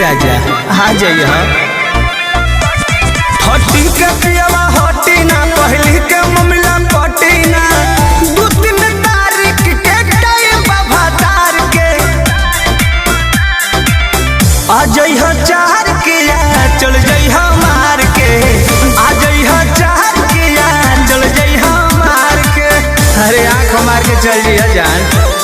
राजा आ जाइए। हटी के पियवा हटी ना, पहली के ममिला पटी ना, 2-3 तारीख के टाइम बाबा तार के आ जाइए 4 के चल जाइए मार के, आ जाइए 4 के चल जाइए मार के। अरे आँख मार के चल जाइए जान।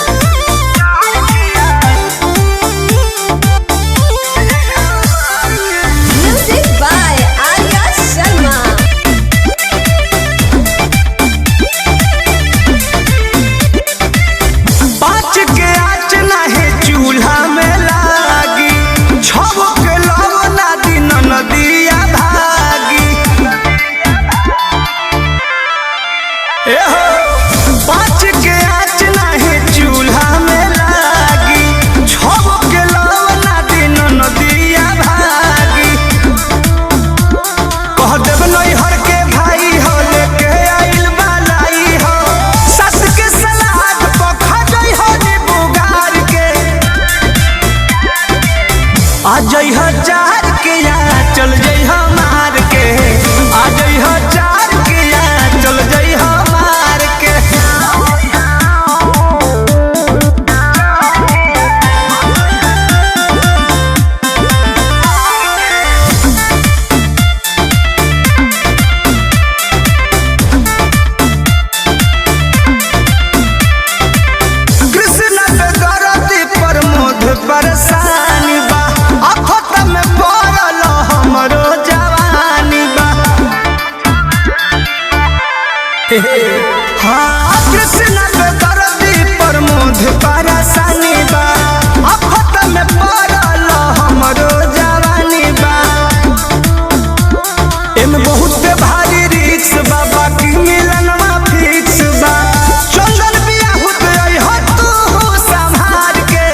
आ जाइए 4 के चल जाइए मार के, आ जाइए 4 के चल जाइए मार के। कृष्ण पे गरती पर मोध परेशानी बा, हमरो जवानी बा। हाँ कृष्ण पे दर्दी पर मोध परेशानी बा, आफत में पड़ल हमरो जवानी बा। एमे बहुत भारी रिक्स बा, बाकी मिलनवा फिक्स बा। चंदन बियाहुत अइह तू संभाल के,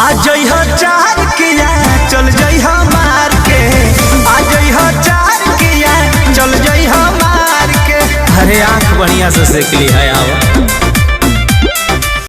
आ जाइए 4 के चल जाइए मार के, आ जाइए 4 के चल जाइए मार के। अरे आँख बढ़िया से सेक ली है आओ।